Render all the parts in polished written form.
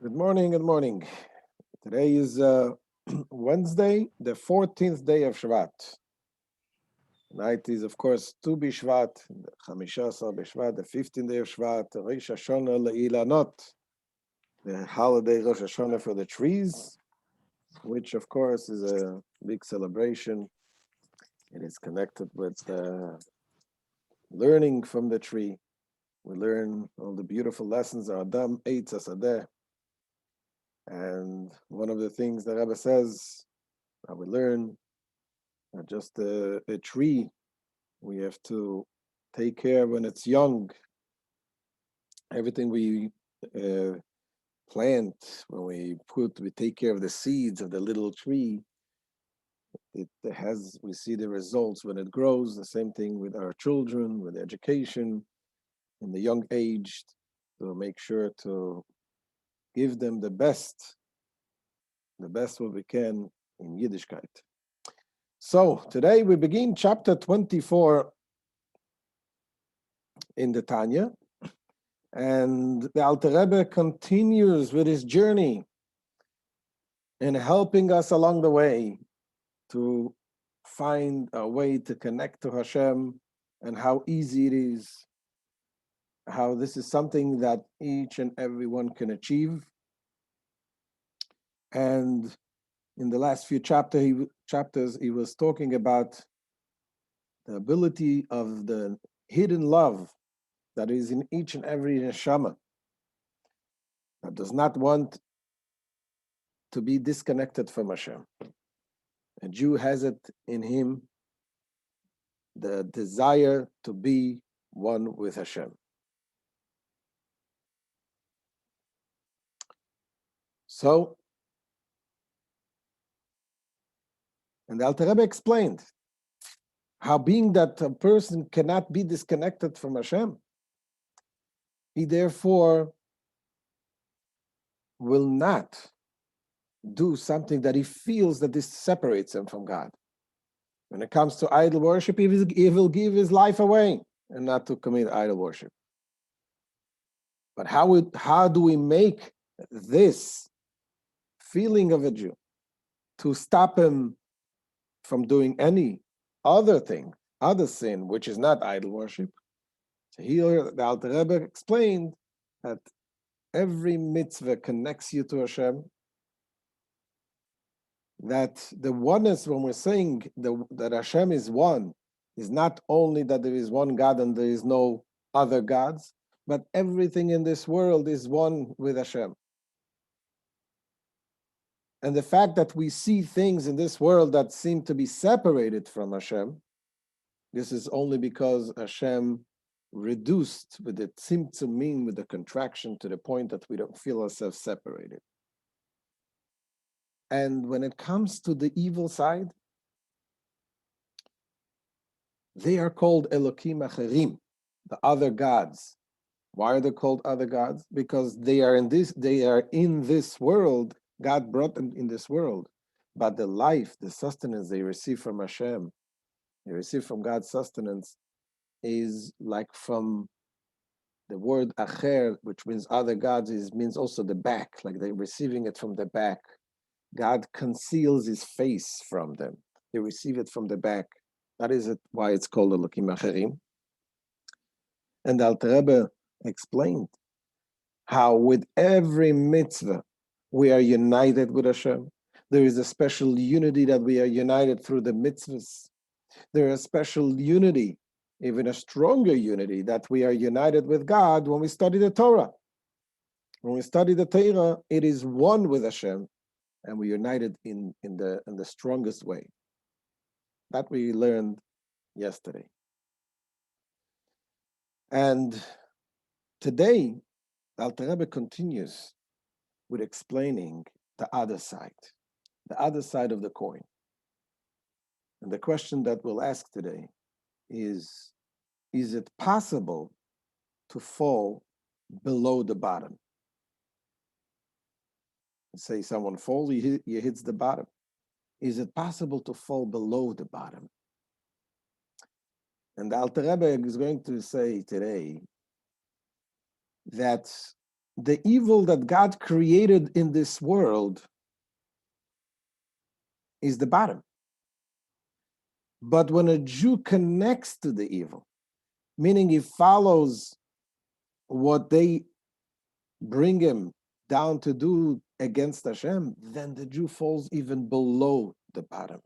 Good morning, good morning. Today is Wednesday, the 14th day of Shevat. Tonight is, of course, Tu B'Shvat, the 15 B'Shvat, the 15th day of Shvat, Rosh Hashanah Le'ilanot, the holiday Rosh Hashanah for the trees, which, of course, is a big celebration. It is connected with learning from the tree. We learn all the beautiful lessons, Adam Eitz Asadeh. And one of the things the Rebbe says, that we learn, that just a tree, we have to take care when it's young. Everything we plant, when we take care of the seeds of the little tree, we see the results when it grows. The same thing with our children, with education, in the young age, to make sure to give them the best what we can in Yiddishkeit. So today we begin chapter 24 in the Tanya, and the Alter Rebbe continues with his journey in helping us along the way to find a way to connect to Hashem, and how easy it is, how this is something that each and everyone can achieve. And in the last few chapters, he was talking about the ability of the hidden love that is in each and every neshama, that does not want to be disconnected from Hashem. A Jew has it in him, the desire to be one with Hashem. So, and the Alter Rebbe explained how, being that a person cannot be disconnected from Hashem, he therefore will not do something that he feels that this separates him from God. When it comes to idol worship, he will give his life away and not to commit idol worship. But how do we make this feeling of a Jew to stop him from doing any other thing, other sin, which is not idol worship? So here the Alter Rebbe explained that every mitzvah connects you to Hashem, that the oneness, when we're saying that Hashem is one, is not only that there is one God and there is no other gods, but everything in this world is one with Hashem. And the fact that we see things in this world that seem to be separated from Hashem, this is only because Hashem reduced with the tzimtzumim, with the contraction, to the point that we don't feel ourselves separated. And when it comes to the evil side, they are called Elokim Acherim, the other gods. Why are they called other gods? Because they are in this world. God brought them in this world. But the life, the sustenance they receive from Hashem, they receive from God's sustenance, is like from the word Acher, which means other gods, means also the back, like they're receiving it from the back. God conceals his face from them. They receive it from the back. That is why it's called Elokim Acherim. And Alter Rebbe explained how with every mitzvah we are united with Hashem. There is a special unity that we are united through the mitzvahs. There is a special unity, even a stronger unity, that we are united with God when we study the Torah. When we study the Torah, it is one with Hashem, and we united in the strongest way. That we learned yesterday. And today, Alter Rebbe continues with explaining the other side of the coin. And the question that we'll ask today is it possible to fall below the bottom? Say someone falls, he hits the bottom. Is it possible to fall below the bottom? And the Alter Rebbe is going to say today that the evil that God created in this world is the bottom. But when a Jew connects to the evil, meaning he follows what they bring him down to do against Hashem, then the Jew falls even below the bottom.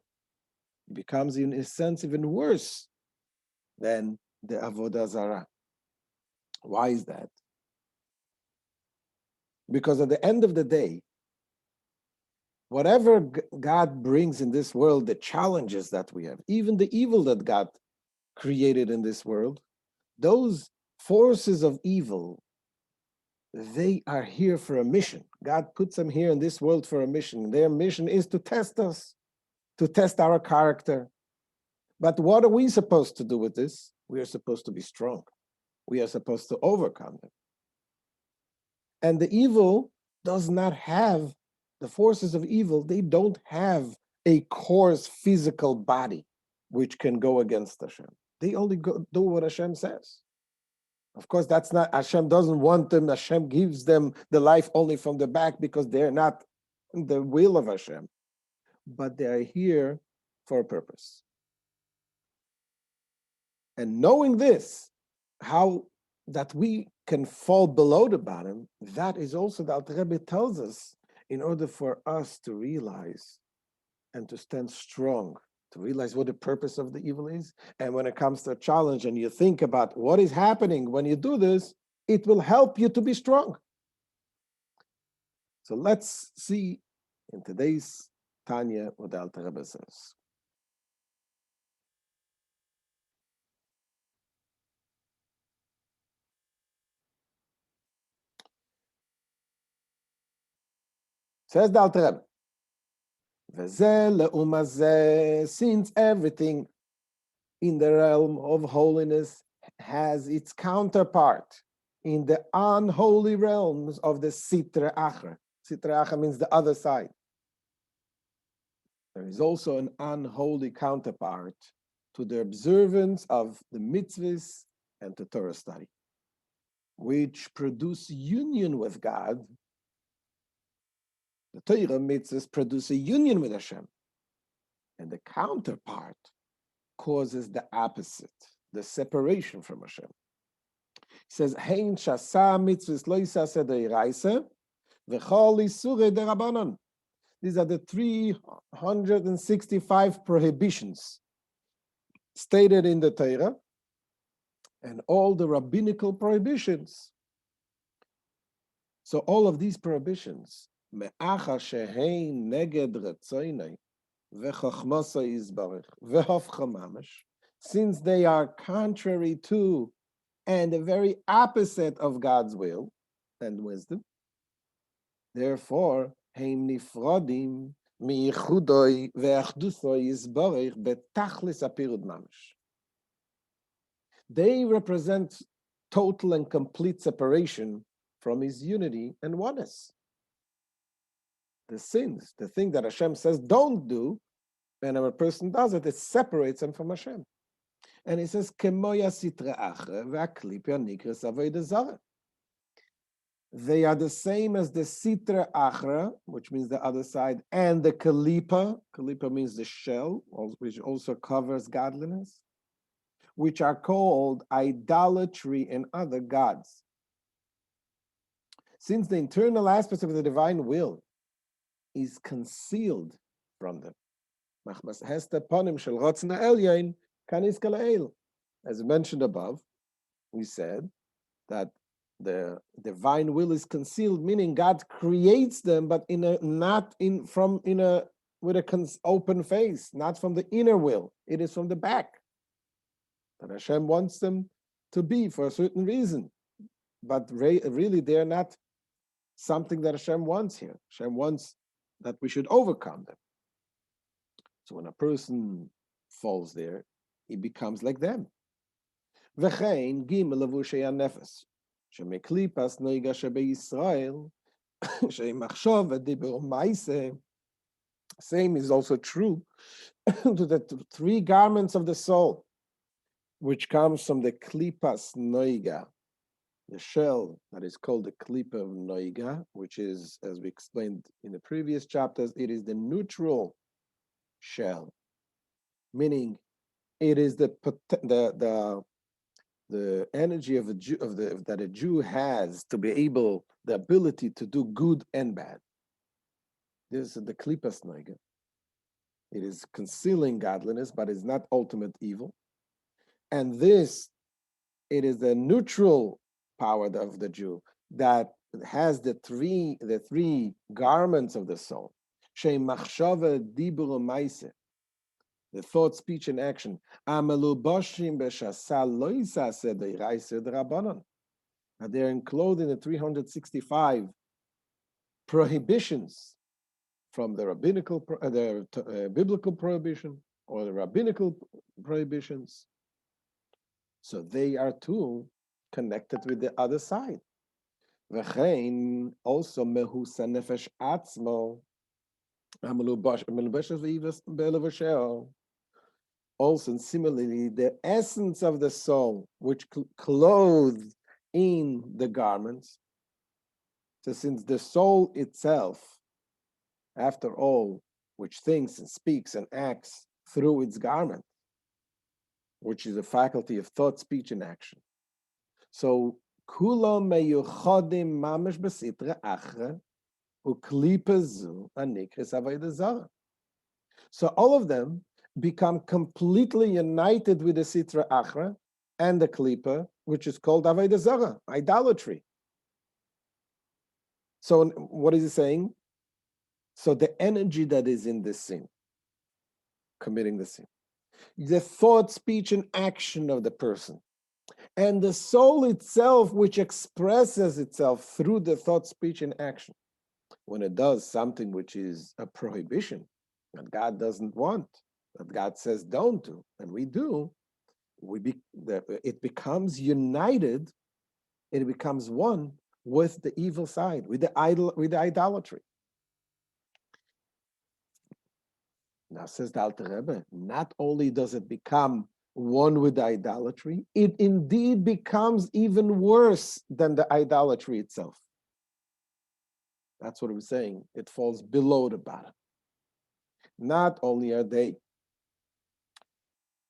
It becomes, in a sense, even worse than the Avodah Zarah. Why is that? Because at the end of the day, whatever God brings in this world, the challenges that we have, even the evil that God created in this world, those forces of evil, they are here for a mission. God puts them here in this world for a mission. Their mission is to test us, to test our character. But what are we supposed to do with this? We are supposed to be strong. We are supposed to overcome them. And the evil does not have, the forces of evil, they don't have a coarse physical body which can go against Hashem. They only do what Hashem says. Of course, that's not, Hashem doesn't want them, Hashem gives them the life only from the back because they're not the will of Hashem. But they are here for a purpose. And knowing this, how that we can fall below the bottom, that is also that the Rebbe tells us in order for us to realize and to stand strong, to realize what the purpose of the evil is. And when it comes to a challenge and you think about what is happening when you do this, it will help you to be strong. So let's see in today's Tanya what the Alter Rebbe says. Says the Alter Rebbe, since everything in the realm of holiness has its counterpart in the unholy realms of the Sitra Achra. Sitra Achra means the other side. There is also an unholy counterpart to the observance of the mitzvahs and the Torah study, which produce union with God. The Torah mitzvahs produce a union with Hashem, and the counterpart causes the opposite, the separation from Hashem. He says, "Hein shasa mitzvahs lo yisaseh deiraisa, v'chol isurei derabanan." These are the 365 prohibitions stated in the Torah, and all the rabbinical prohibitions. So all of these prohibitions, me'achar shehein neged retzoinei v'chochmasa yizbarech v'hofcha mamash, since they are contrary to and the very opposite of God's will and wisdom, therefore, heim nifrodim miyichudoi ve'achdusoi yizbarech betachlis apirud mamash. They represent total and complete separation from His unity and oneness. The sins, the thing that Hashem says don't do, when a person does it, it separates him from Hashem. And He says, "Kemoya sitra achra ve'aklipya nikras avodah zarah." They are the same as the sitra achra, which means the other side, and the kalipa. Kalipa means the shell, which also covers godliness, which are called idolatry and other gods. Since the internal aspects of the divine will is concealed from them. As mentioned above, we said that the divine will is concealed, meaning God creates them, but with an open face, not from the inner will. It is from the back. That Hashem wants them to be for a certain reason, but really they're not something that Hashem wants here. Hashem wants that we should overcome them. So when a person falls there, he becomes like them. V'chein gimel levushei hanefes shemeklipas noiga shebei Yisrael sheimachshov v'diber u'maaseh. Same is also true to the 3 garments of the soul, which comes from the klipas noiga, the shell that is called the klipa of noiga, which is, as we explained in the previous chapters, it is the neutral shell, meaning it is the energy of a Jew, that a Jew has to be able, the ability to do good and bad. This is the klipas noiga. It is concealing godliness, but it's not ultimate evil. And this, it is the neutral power of the Jew that has the three garments of the soul. Shei machshava, dibur, u'maaseh, the thought, speech, and action. Amelubashim b'shasa lo yisaseh de'iraiseh d'Rabbanan. They're enclosed in the 365 prohibitions from the biblical prohibition or the rabbinical prohibitions. So they are too connected with the other side. V'chein also mehusa nefesh atzmo amelubashes v'ivas. Also, and similarly, the essence of the soul, which clothed in the garments. So since the soul itself, after all, which thinks and speaks and acts through its garment, which is a faculty of thought, speech, and action. So, kulam meyuchodim mamash besitra achra uklipazu anikris avodah zarah. So all of them become completely united with the sitra achra and the klipa, which is called avodah zarah, idolatry. So what is he saying? So the energy that is in this sin, committing the sin, the thought, speech, and action of the person, and the soul itself, which expresses itself through the thought, speech, and action, when it does something which is a prohibition that God doesn't want, that God says don't do, and we do, it becomes united, it becomes one with the evil side, with the idolatry. Now says the Alter Rebbe, not only does it become one with the idolatry, it indeed becomes even worse than the idolatry itself. That's what I'm saying. It falls below the bottom. Not only are they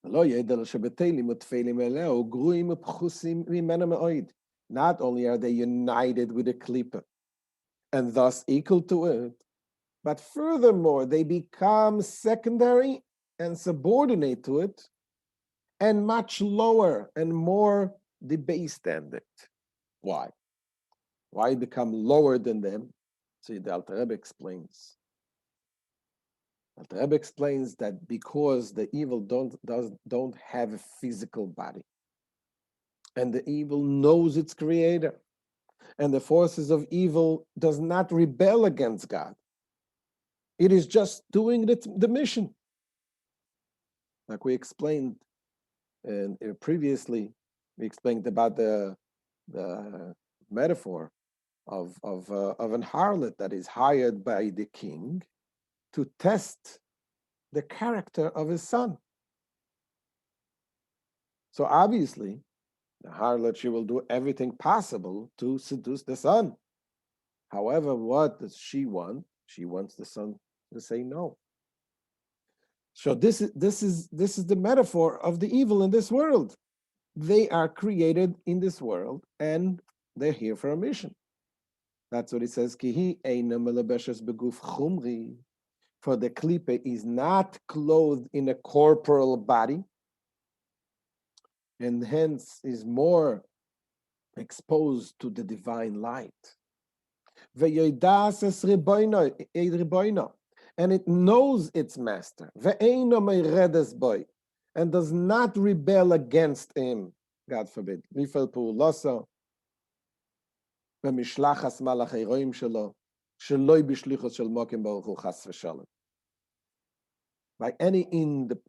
not only are they united with the klipa and thus equal to it, but furthermore, they become secondary and subordinate to it and much lower and more debased than it. Why? Why become lower than them? See, the Alter Rebbe explains. The Rebbe explains that because the evil don't have a physical body, and the evil knows its creator, and the forces of evil does not rebel against God. It is just doing the mission. Like we explained previously, we explained about the metaphor of an harlot that is hired by the king to test the character of his son. So obviously, the harlot, she will do everything possible to seduce the son. However, what does she want? She wants the son to say no. So this is the metaphor of the evil in this world. They are created in this world and they're here for a mission. That's what it says. Kihi eina melabeshes beguf chumri. For the klipa is not clothed in a corporal body, and hence is more exposed to the divine light. And it knows its master, and does not rebel against him, God forbid. By any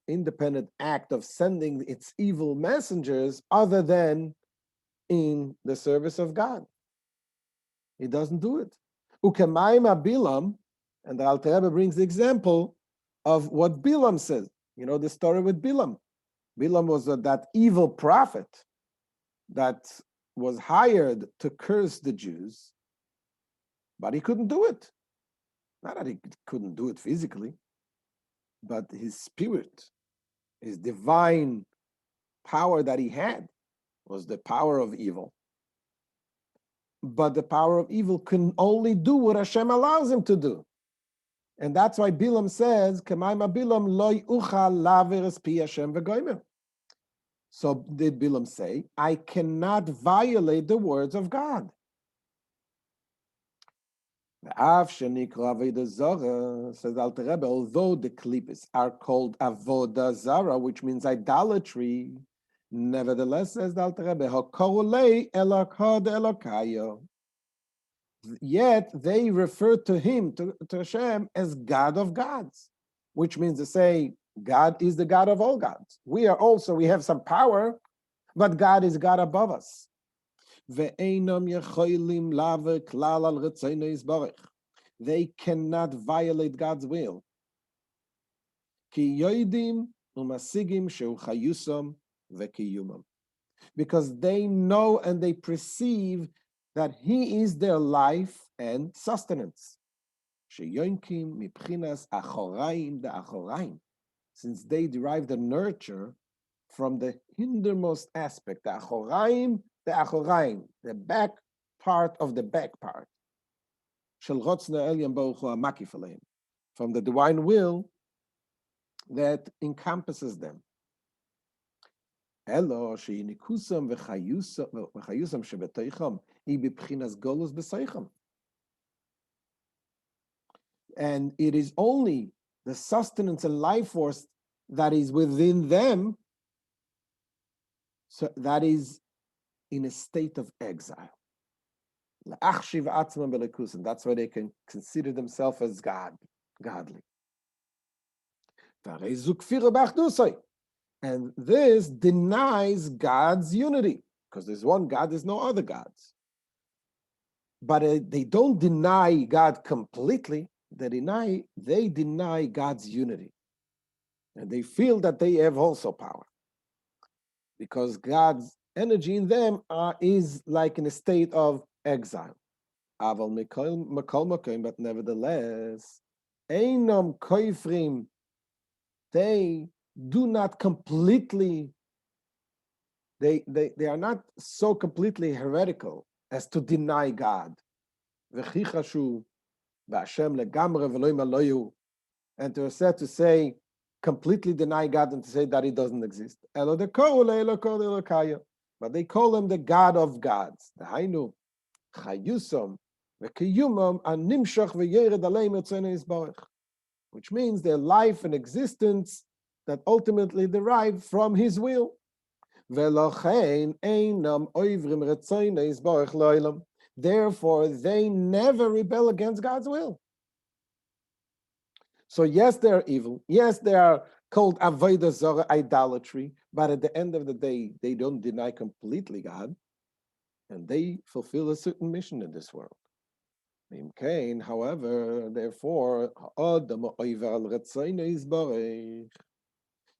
independent act of sending its evil messengers other than in the service of God. He doesn't do it. Ukemaima Bilam, and the Alter Rebbe brings the example of what Bilam says. You know the story with Bilam. Bilam was that evil prophet that was hired to curse the Jews, but he couldn't do it. Not that he couldn't do it physically, but his spirit, his divine power that he had was the power of evil. But the power of evil can only do what Hashem allows him to do. And that's why Bilam says, Bilam loy ucha laveres pi Hashem v'goymer. So did Bilam say, I cannot violate the words of God. Says Alter Rebbe, although the klipos are called avodah zara, which means idolatry, nevertheless, says the Alter Rebbe, hakorulei elokad elokayo. Yet they refer to him, to Hashem, as God of gods, which means to say God is the God of all gods. We have some power, but God is God above us. They cannot violate God's will. Because they know and they perceive that He is their life and sustenance. Since they derive the nurture from the hindermost aspect, the achoraim, the back part of the back part. From the divine will that encompasses them. And it is only the sustenance and life force that is within them, so that is in a state of exile. And that's why they can consider themselves as godly. And this denies God's unity, because there's one God, there's no other gods. But they don't deny God completely. They deny God's unity. And they feel that they have also power, because God's energy in them is like in a state of exile. But nevertheless, Einam koifrim, they do not completely, they are not so completely heretical as to deny God. And to say completely deny God and to say that He doesn't exist. But they call Him the God of gods. Which means their life and existence that ultimately derive from His will. Therefore, they never rebel against God's will. So yes, they are evil. Yes, they are called avodah zara, idolatry. But at the end of the day, they don't deny completely God, and they fulfill a certain mission in this world. However, therefore,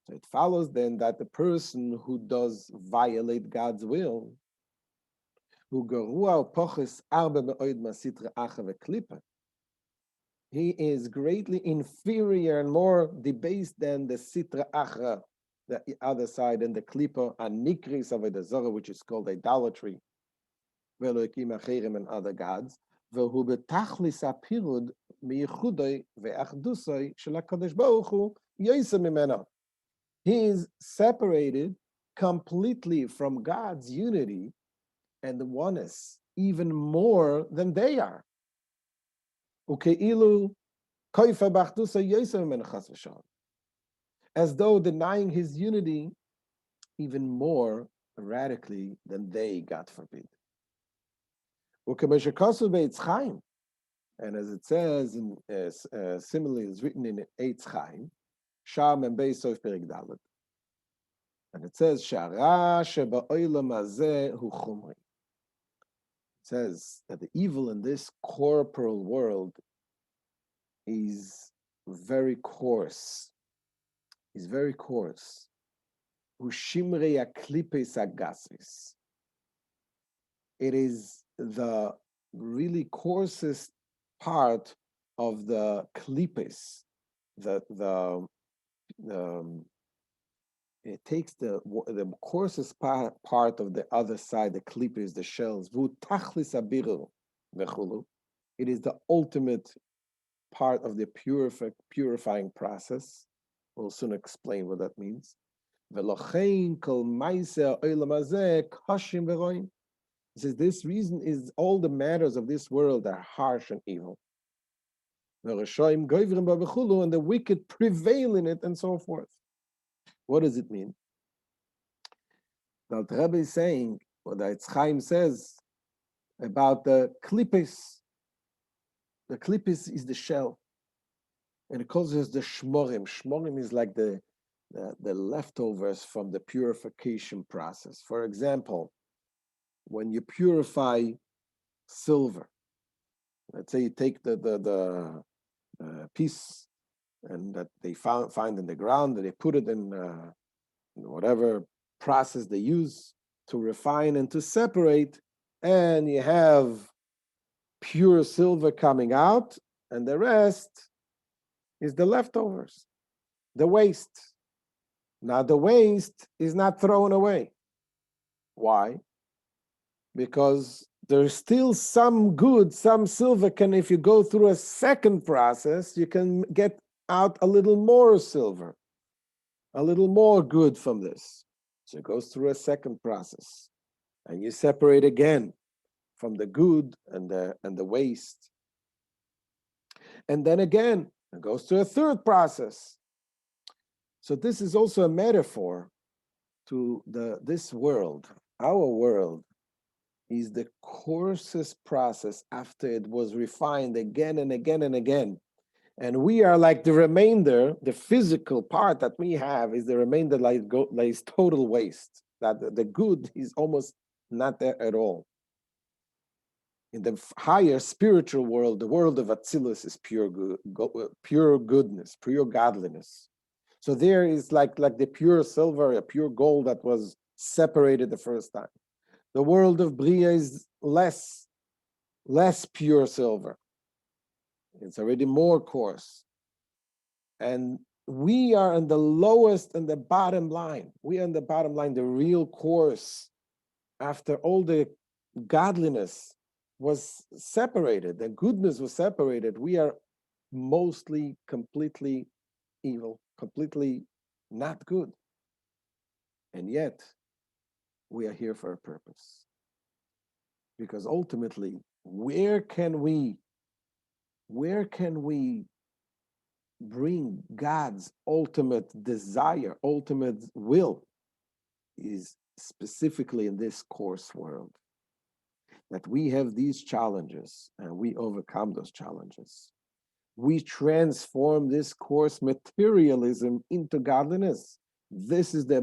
so it follows then that the person who does violate God's will, he is greatly inferior and more debased than the sitra achra, the other side, and the klipa and nikris of the zara, which is called idolatry, and other gods. He is separated completely from God's unity and the oneness, even more than they are. As though denying His unity even more radically than they, God forbid. And as it says, similarly is written in Eitz Chaim, Shar Mem Beis Sof Perek Dalet, and it says, Shara sheba'olam hazeh hu chumri. It says that the evil in this corporal world is very coarse. Is very coarse. Hu shimrei aklipes agasis. It is the really coarsest part of the klipis. It takes the coarsest part of the other side, the klipis, the shells. It is the ultimate part of the purifying process. We'll soon explain what that means. He says this reason is all the matters of this world are harsh and evil. And the wicked prevail in it, and so forth. What does it mean? The Rebbe is saying, what the Eitz Chaim says about the klipis. The klipis is the shell, and it calls it the shmorim. Shmorim is like the leftovers from the purification process. For example, when you purify silver, let's say you take the piece and that they find in the ground, and they put it in whatever process they use to refine and to separate, and you have pure silver coming out, and the rest is the leftovers, the waste. Now the waste is not thrown away. Why? Because there's still some good, some silver can, if you go through a second process, you can get out a little more silver, a little more good from this. So it goes through a second process, and you separate again from the good and the waste. And then again, it goes to a third process. So this is also a metaphor to this world. Our world is the coarsest process after it was refined again and again and again. And we are like the remainder, the physical part that we have is the remainder like is total waste. That the good is almost not there at all. In the higher spiritual world, the world of Atzilus is pure goodness, pure godliness. So there is like the pure silver, a pure gold that was separated the first time. The world of Bria is less pure silver. It's already more coarse. And we are in the lowest and the bottom line. We are in the bottom line, the real course. After all the godliness was separated, the goodness was separated, we are mostly completely evil, completely not good. And yet, we are here for a purpose. Because ultimately, where can we bring God's ultimate desire, ultimate will, is specifically in this coarse world. That we have these challenges and we overcome those challenges. We transform this coarse materialism into godliness. This is the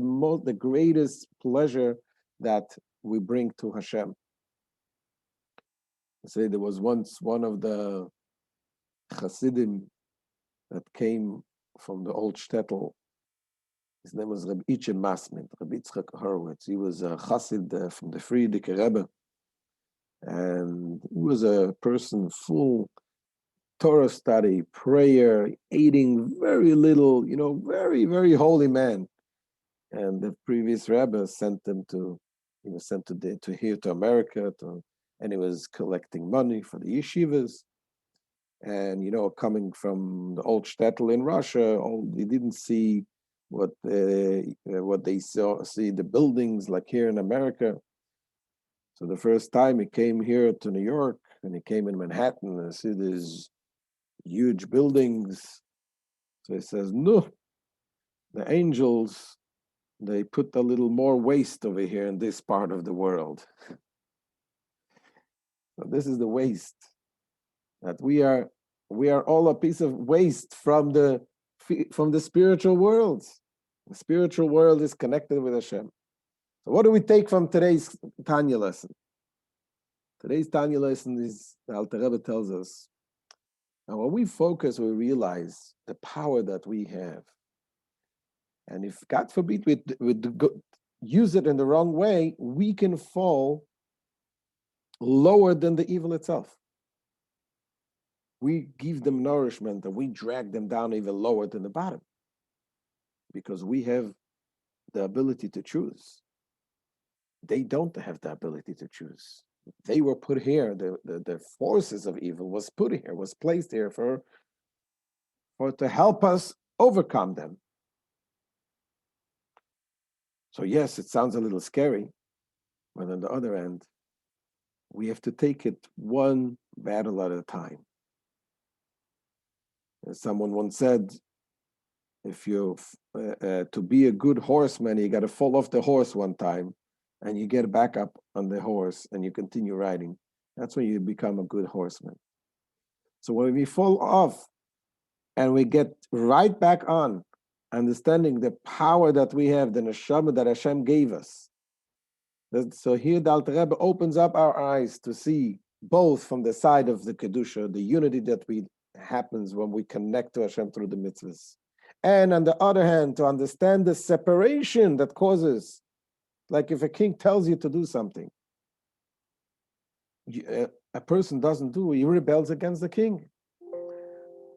greatest pleasure that we bring to Hashem. I say there was once one of the Hasidim that came from the old shtetl. His name was Rabbi Itzhak Masmid, Rabbi Yitzchak Horowitz. He was a Chassid from the Friedrich Rebbe. And he was a person full Torah study, prayer, eating very little, very, very holy man. And the previous Rebbe sent him he was sent to here to America, and he was collecting money for the yeshivas. And, coming from the old shtetl in Russia, he didn't see what they see the buildings like here in America. So the first time he came here to New York, and he came in Manhattan and see these huge buildings. So he says, no, the angels, they put a little more waste over here in this part of the world. So this is the waste, that we are all a piece of waste from the spiritual world. The spiritual world is connected with Hashem. So what do we take from today's Tanya lesson? Today's Tanya lesson is, the Alter Rebbe tells us, and when we focus, we realize the power that we have. And if, God forbid, we use it in the wrong way, we can fall lower than the evil itself. We give them nourishment and we drag them down even lower than the bottom because we have the ability to choose. They don't have the ability to choose. They were put here, the forces of evil was put here, was placed here for to help us overcome them. So yes, it sounds a little scary, but on the other end, we have to take it one battle at a time. As someone once said, if you to be a good horseman, you got to fall off the horse one time, and you get back up on the horse and you continue riding. That's when you become a good horseman. So when we fall off and we get right back on, understanding the power that we have, the neshama that Hashem gave us. So here the Alter Rebbe opens up our eyes to see both from the side of the Kedusha, the unity that happens when we connect to Hashem through the mitzvahs. And on the other hand, to understand the separation that causes, like if a king tells you to do something, a person doesn't do, he rebels against the king.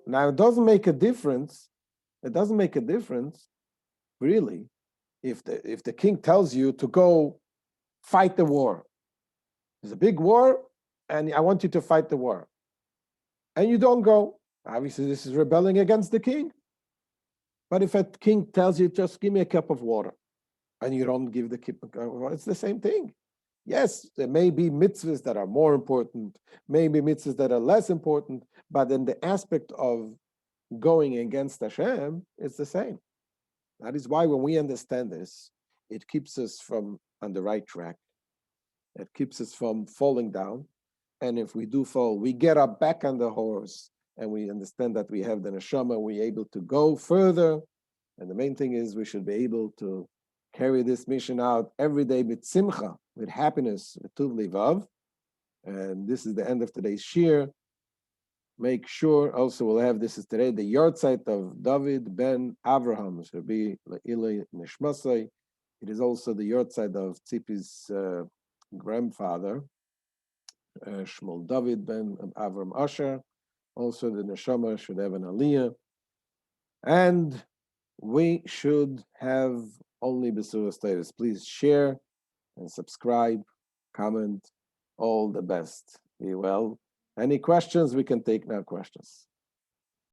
Now, it doesn't make a difference. It doesn't make a difference, really, if the king tells you to go fight the war. There's a big war, and I want you to fight the war. And you don't go. Obviously, this is rebelling against the king. But if a king tells you, just give me a cup of water, and you don't give the cup of water, it's the same thing. Yes, there may be mitzvahs that are more important, maybe mitzvahs that are less important, but in the aspect of going against Hashem, it's the same. That is why when we understand this, it keeps us from on the right track. It keeps us from falling down. And if we do fall, we get up back on the horse and we understand that we have the neshama, we're able to go further. And the main thing is we should be able to carry this mission out every day with simcha, with happiness, with tuv livav. And this is the end of today's shir. Make sure also we'll have, this is today, the yahrzeit of David ben Avraham. It should be Le'ilei Nishmasai. It is also the yahrzeit of Tzipi's grandfather, Shmuel David ben Avram Asher. Also the neshama should have an aliyah. And we should have only besuras status. Please share and subscribe, comment. All the best. Be well. Any questions? We can take now questions.